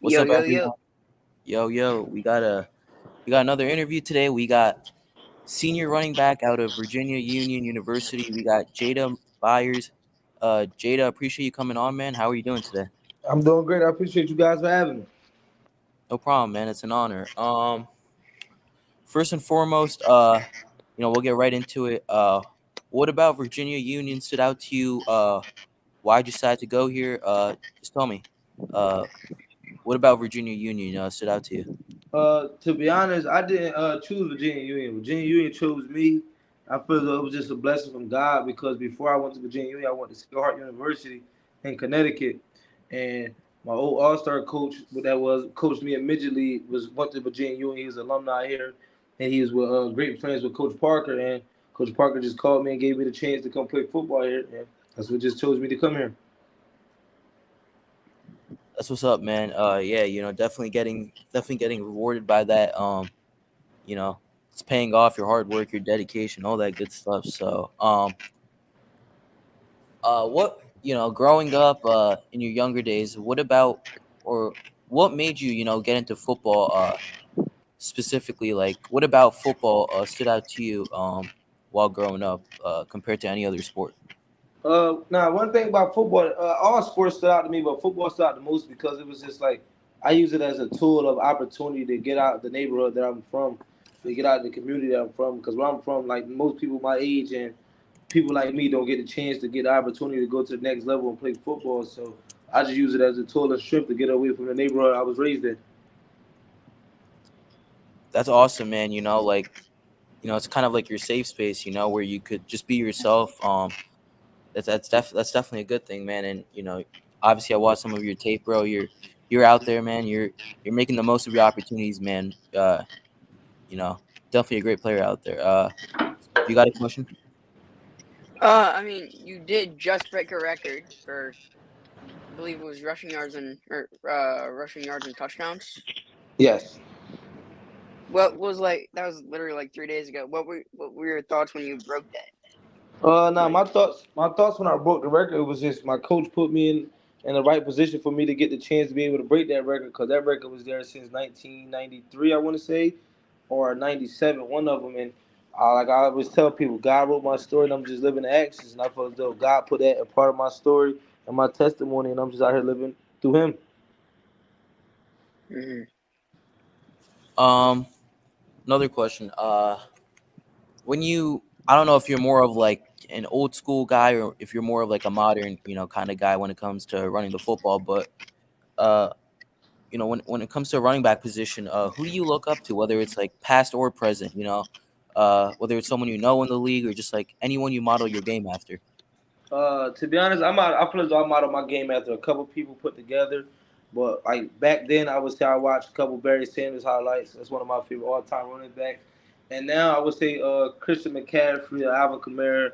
What's Yo, up, yo, yo. everyone? Yo, we got another interview today. We got senior running back out of Virginia Union University. We got Jada Byers. Jada, appreciate you coming on, man. How are you doing today? I'm doing great. I appreciate you guys for having me. No problem, man. It's an honor. First and foremost, we'll get right into it. What about Virginia Union stood out to you? Why'd you decide to go here? Just tell me. Uh, what about Virginia Union stood out to you? To be honest, I didn't choose Virginia Union. Virginia Union chose me. I feel that it was just a blessing from God because before I went to Virginia Union, I went to Sacred Heart University in Connecticut, and my old All-Star coach, that was coached me at midget league, went to Virginia Union. He was an alumni here, and he was with great friends with Coach Parker. And Coach Parker just called me and gave me the chance to come play football here, and that's what just chose me to come here. That's what's up, man. Yeah, definitely getting rewarded by that. It's paying off your hard work, your dedication, all that good stuff. So, what growing up, in your younger days, what about or what made you, get into football, specifically? Like, what about football, stood out to you, while growing up, compared to any other sport? Now one thing about football, all sports stood out to me, but football stood out the most because it was just like I use it as a tool of opportunity to get out the neighborhood that I'm from, to get out the community that I'm from. Because where I'm from, like most people my age and people like me don't get the chance to get the opportunity to go to the next level and play football. So I just use it as a tool and strip to get away from the neighborhood I was raised in. That's awesome, man. It's kind of like your safe space, where you could just be yourself. That's definitely a good thing, man. And obviously, I watched some of your tape, bro. You're out there, man. You're making the most of your opportunities, man. You know, definitely a great player out there. You got a question? You did just break a record for, I believe it was rushing yards and touchdowns. Yes. That was literally like 3 days ago. What were your thoughts when you broke that? Now my thoughts when I broke the record was just my coach put me in the right position for me to get the chance to be able to break that record because that record was there since 1993, I want to say, or 97, one of them. And like I always tell people, God wrote my story, and I'm just living the actions. And I feel as though God put that a part of my story and my testimony, and I'm just out here living through Him. Mm-hmm. Um, Another question. I don't know if you're more of like an old school guy or if you're more of like a modern, kind of guy when it comes to running the football, but uh, when it comes to a running back position, who do you look up to, whether it's like past or present, whether it's someone in the league or just like anyone you model your game after? To be honest, I feel as though I modeled my game after a couple people put together. But like back then, I would say I watched a couple Barry Sanders highlights. That's one of my favorite all-time running backs. And now I would say Christian McCaffrey, Alvin Kamara.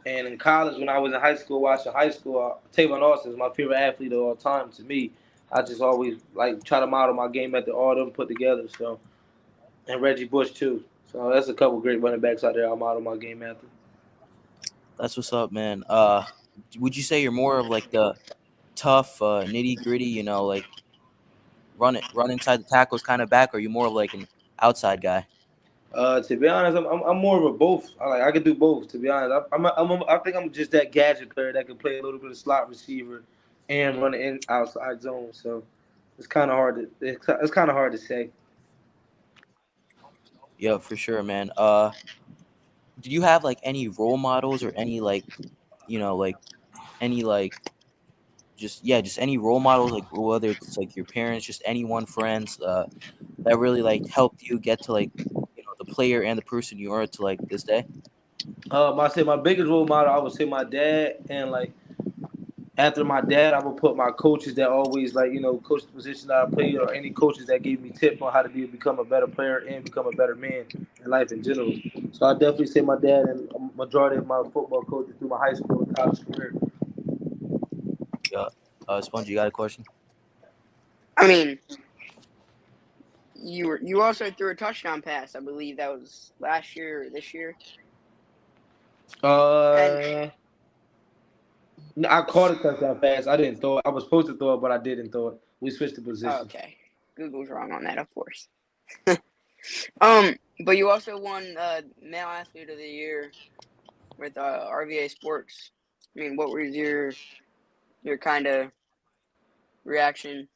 And in college, when I was in high school, watching high school, Tavon Austin is my favorite athlete of all time. To me, I just always like try to model my game after all of them put together. So and Reggie Bush too. So that's a couple great running backs out there. I model my game after. That's what's up, man. Would you say you're more of like the tough, nitty gritty, like run inside the tackles kind of back, or are you more of like an outside guy? To be honest, I'm more of a both. I can do both. To be honest, I think I'm just that gadget player that can play a little bit of slot receiver and run in outside zone. So it's kind of hard to say. Yeah, for sure, man. Do you have like any role models or any like, like any like just any role models, like whether it's like your parents, just anyone, friends, that really like helped you get to like, the player and the person you are to like this day? I say my biggest role model, I would say my dad, and like after my dad, I would put my coaches that always coach the position that I played, or any coaches that gave me tips on how to become a better player and become a better man in life in general. So I definitely say my dad and a majority of my football coaches through my high school and college career. Yeah. Sponge, you got a question? I mean, you also threw a touchdown pass. I believe that was last year or this year. And No, I caught a touchdown pass. I didn't throw it. I was supposed to throw it, but I didn't throw it. We switched the positions. Okay, Google's wrong on that, of course. But you also won Male Athlete of the Year with RVA Sports. I mean, what was your kind of reaction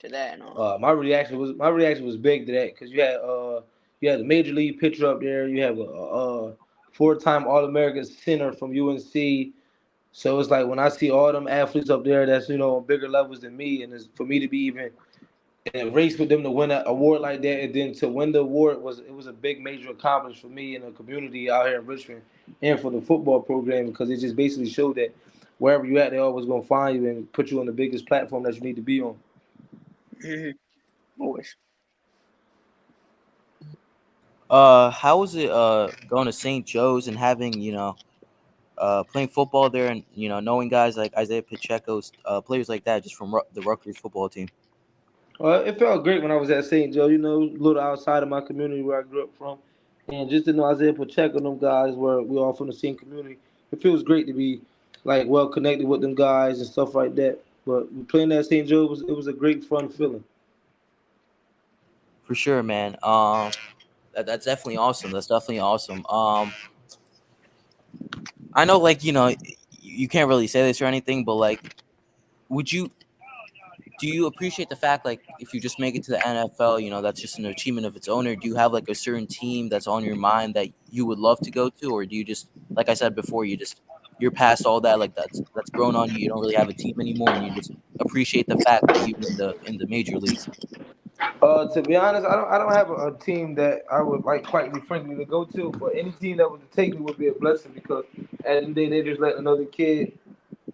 to that and all? My reaction was big to that because you had the major league pitcher up there. You have a 4-time All American center from UNC. So it's like when I see all them athletes up there that's on bigger levels than me, and it's, for me to be even in a race with them to win an award like that, and then to win the award was a big major accomplishment for me and the community out here in Richmond, and for the football program because it just basically showed that wherever you at, they always gonna find you and put you on the biggest platform that you need to be on. Always. How was it going to St. Joe's and having playing football there and knowing guys like Isaiah Pacheco's players like that just from the Rutgers football team? It felt great when I was at St. Joe, a little outside of my community where I grew up from. And just to know Isaiah Pacheco and them guys where we all from the same community, it feels great to be like well connected with them guys and stuff like that. But playing at St. Joe it was a great fun feeling. For sure, man. That's definitely awesome. That's definitely awesome. I know, like, you can't really say this or anything, but like, do you appreciate the fact, like, if you just make it to the NFL, that's just an achievement of its own, or do you have like a certain team that's on your mind that you would love to go to, or do you just, like I said before, you're past all that, like that's grown on you. You don't really have a team anymore, and you just appreciate the fact of you in the major leagues. To be honest, I don't have a team that I would like quite be friendly to go to, but any team that would take me would be a blessing because at the end of the day they just let another kid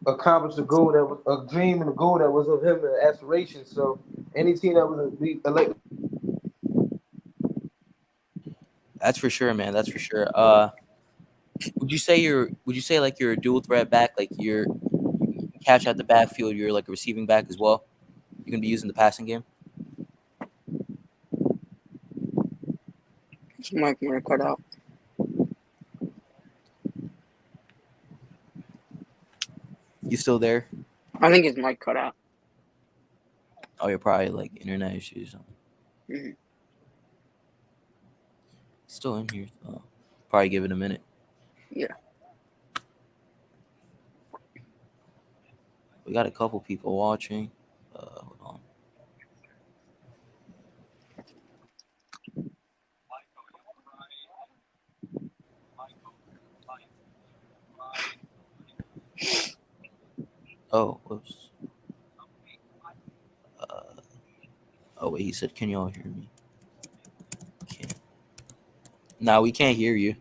accomplish a goal that was a dream and a goal that was of him and aspiration. So any team that would be elected. That's for sure, man. That's for sure. Would you say like you're a dual threat back, like you catch at the backfield, you're like a receiving back as well? You can be using the passing game. This mic might have cut out. You still there? I think his mic cut out. Oh, you're probably like internet issues or something. Mm-hmm. Still in here. Oh, probably give it a minute. Yeah. We got a couple people watching. Hold on. Oh, whoops. Oh wait, he said, "Can y'all hear me?" Can't. No, we can't hear you.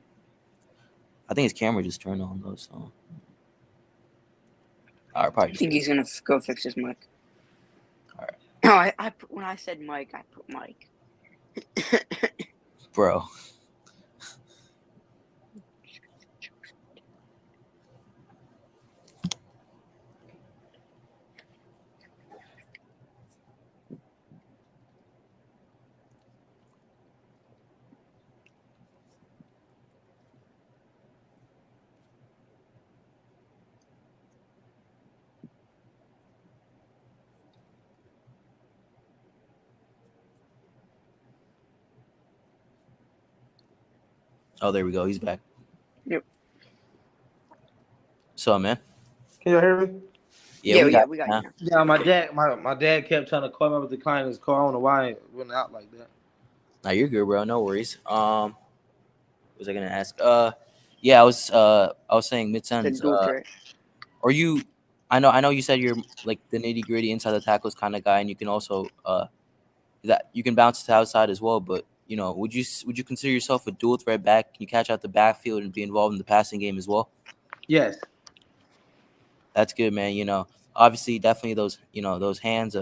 I think his camera just turned on though. So, all right, probably. I think he's gonna go fix his mic. All right. No, I put, when I said mic, I put mic. Bro. Oh, there we go. He's back. Yep. So, man. Can you hear me? Yeah, we got you now. Yeah, my dad kept trying to call me. I was declining his call. I don't know why it went out like that. Nah, you're good, bro. No worries. What was I gonna ask? Yeah, I was saying mid sentence. Are you? I know you said you're like the nitty gritty inside the tackles kind of guy, and you can also that you can bounce to the outside as well. But would you consider yourself a dual threat back? Can you catch out the backfield and be involved in the passing game as well? Yes. That's good, man. Obviously, definitely those hands,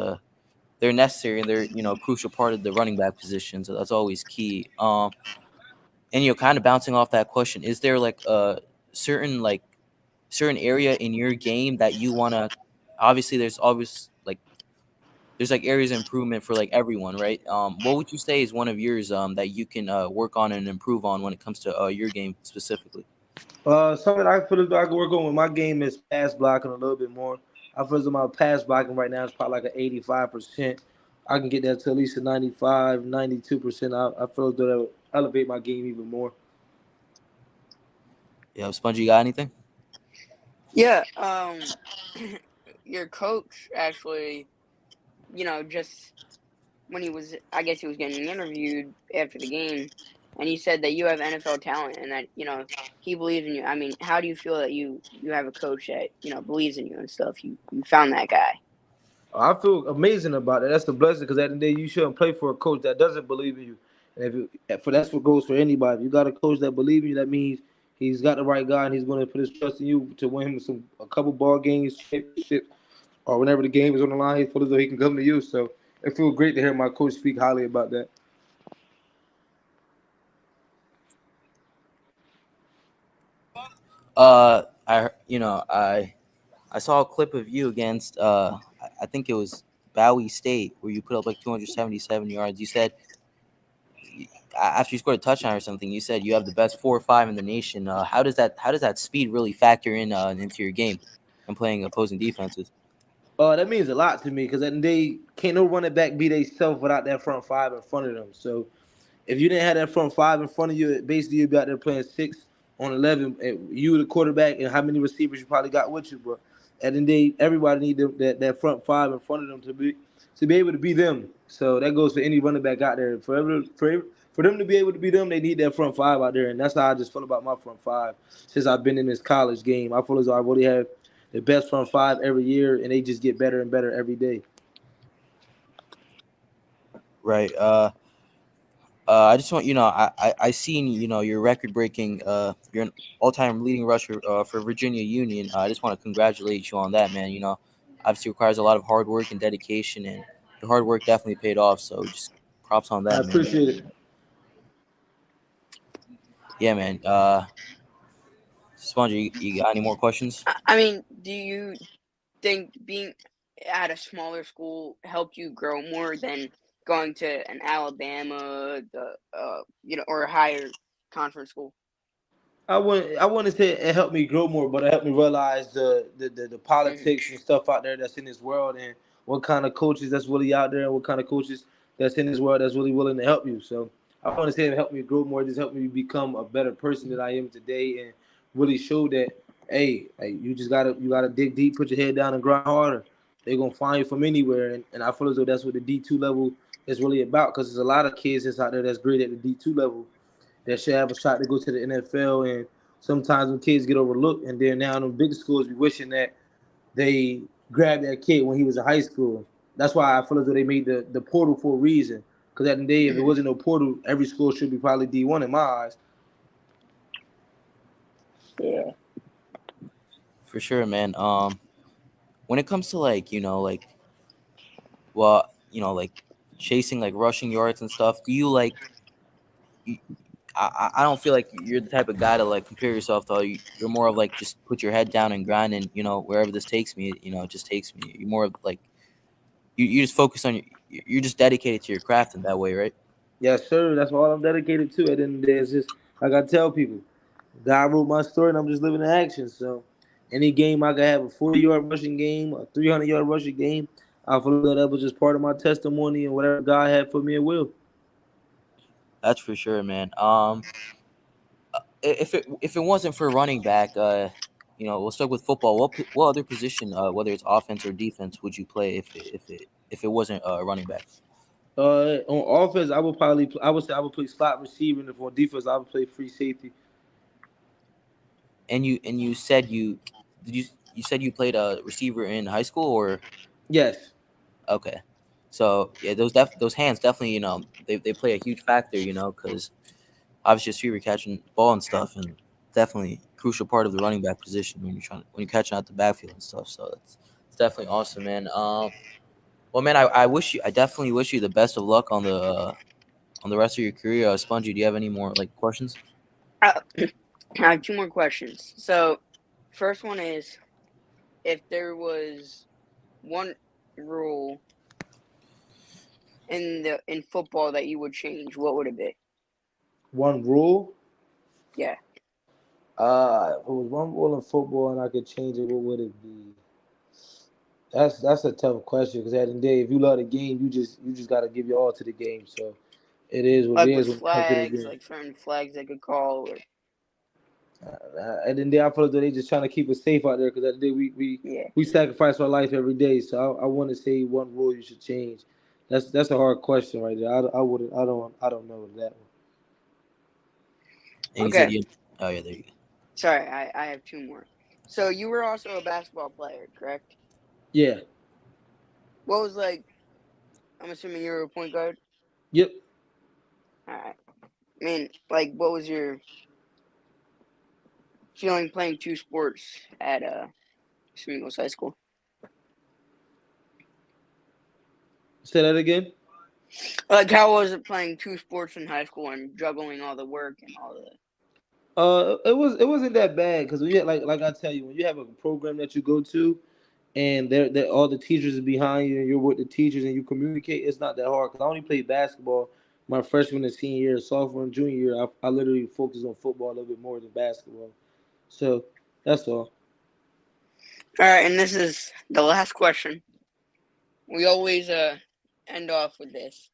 they're necessary and they're a crucial part of the running back position. So that's always key. And kind of bouncing off that question, is there like a certain area in your game that you want to? Obviously, there's like areas of improvement for like everyone, right? What would you say is one of yours that you can work on and improve on when it comes to your game specifically? Something I feel as though I can work on with my game is pass blocking a little bit more. I feel as though my pass blocking right now is probably like an 85%. I can get that to at least a 95, 92%. I feel as though that would elevate my game even more. Yeah, Spongy, you got anything? Yeah. Your coach actually, just when I guess he was getting interviewed after the game, and he said that you have NFL talent and that he believes in you. I mean, how do you feel that you have a coach that believes in you and stuff? You found that guy. I feel amazing about it. That's the blessing because at the end of the day, you shouldn't play for a coach that doesn't believe in you. And that's what goes for anybody. If you got a coach that believes in you, that means he's got the right guy and he's going to put his trust in you to win him a couple ball games, championships, or whenever the game is on the line, he feels as though he can come to you. So it feels great to hear my coach speak highly about that. I saw a clip of you against I think it was Bowie State where you put up like 277 yards. You said after you scored a touchdown or something, you said you have the best 4 or 5 in the nation. How does that speed really factor in into your game and playing opposing defenses? That means a lot to me because at the end of the day, can't no running back be themselves without that front five in front of them. So if you didn't have that front five in front of you, basically you'd be out there playing 6 on 11. And you the quarterback and how many receivers you probably got with you. But at the end of the day, everybody need that front five in front of them to be able to be them. So that goes for any running back out there. For them to be able to be them, they need that front five out there. And that's how I just feel about my front five since I've been in this college game. I feel as though I really have the best front five every year, and they just get better and better every day. Right. I just want I seen your record breaking you're an all time leading rusher for Virginia Union. I just want to congratulate you on that, man. Obviously requires a lot of hard work and dedication, and your hard work definitely paid off. So just props on I that, man. appreciate it. Yeah, man. Spongy, you got any more questions? I mean, do you think being at a smaller school helped you grow more than going to an Alabama, or a higher conference school? I wouldn't say it helped me grow more, but it helped me realize the Hmm. politics and stuff out there that's in this world and what kind of coaches that's really out there and what kind of coaches that's in this world that's really willing to help you. So I want to say it helped me grow more. It just helped me become a better person that I am today and really show that hey, you gotta dig deep, put your head down and grind harder. They're gonna find you from anywhere, and I feel as though that's what the D2 level is really about because there's a lot of kids that's out there that's great at the D2 level that should have a shot to go to the NFL. And sometimes when kids get overlooked, and then now in the big schools be wishing that they grabbed that kid when he was in high school. That's why I feel as though they made the portal for a reason. Because at the end of the day, if it Hmm. wasn't no portal, every school should be probably D1 in my eyes. Yeah. For sure, man. When it comes to well, like chasing like rushing yards and stuff, do you like? I don't feel like you're the type of guy to like compare yourself to. You're more of like just put your head down and grind, and wherever this takes me, it just takes me. You're more of like you just focus on you're just dedicated to your craft in that way, right? Yes, sir. That's all I'm dedicated to. At the end of the day, it's just like I tell people, God wrote my story, and I'm just living the action. So, any game I could have a 40-yard rushing game, a 300-yard rushing game, I feel that was just part of my testimony and whatever God had for me, it will. That's for sure, man. If it wasn't for running back, we'll start with football. What other position, whether it's offense or defense, would you play if it wasn't running back? On offense, I would say I would play slot receiver, and for defense, I would play free safety. And you said you said you played a receiver in high school, or Yes, okay, so yeah, those hands definitely they play a huge factor, because obviously a receiver catching the ball and stuff, and definitely crucial part of the running back position when you're catching out the backfield and stuff. So it's definitely awesome, man. Well, man, I definitely wish you the best of luck on the rest of your career. Spongy, do you have any more like questions? I I have two more questions. So, first one is, if there was one rule in football that you would change, what would it be? one rule. Yeah. If it was one rule in football and I could change it, what would it be? That's a tough question because at the end of the day, if you love the game, you just got to give your all to the game. So it is what it Like with is when it comes to the flags, game. like certain flags they could call, or At the end of the day, I feel like they just trying to keep us safe out there because at the end of the day, yeah. we sacrifice our life every day. So I want to say one rule you should change. That's a hard question right there. I wouldn't I don't know that one. And you said Okay, you. Oh yeah, there you go. sorry, I have two more. So you were also a basketball player, correct? Yeah. What was like? I'm assuming you were a point guard. Yep. All right. I mean, like, what was your feeling playing two sports at Smingles High School? Say that again. Like, how was it playing two sports in high school and juggling all the work and all the? It wasn't that bad because we had like I tell you when you have a program that you go to and they're all the teachers are behind you and you're with the teachers and you communicate. It's not that hard because I only played basketball my freshman and senior year, sophomore and junior year. I literally focused on football a little bit more than basketball. So that's all. All right, and this is the last question. We always end off with this.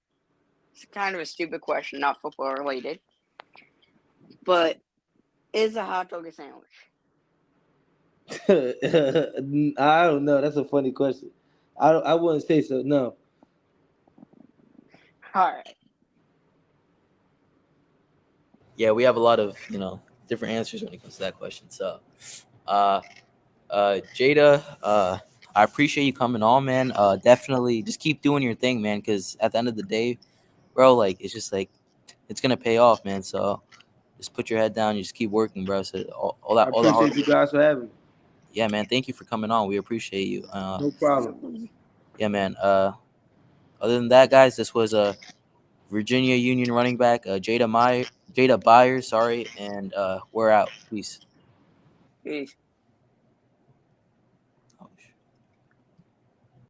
It's kind of a stupid question, not football related, but is a hot dog a sandwich? I don't know. That's a funny question. I wouldn't say so. No. All right. Yeah, we have a lot of different answers when it comes to that question. So, uh, Jada, I appreciate you coming on, man. Definitely just keep doing your thing, man. Because at the end of the day, bro, like it's just like it's gonna pay off, man. So just put your head down, and just keep working, bro. So I all that hard appreciate you work. guys for having me. Yeah, man. Thank you for coming on. We appreciate you. No problem. Yeah, man. Other than that, guys, this was a Virginia Union running back, Jada Byers. Sorry, and we're out. Peace. Peace.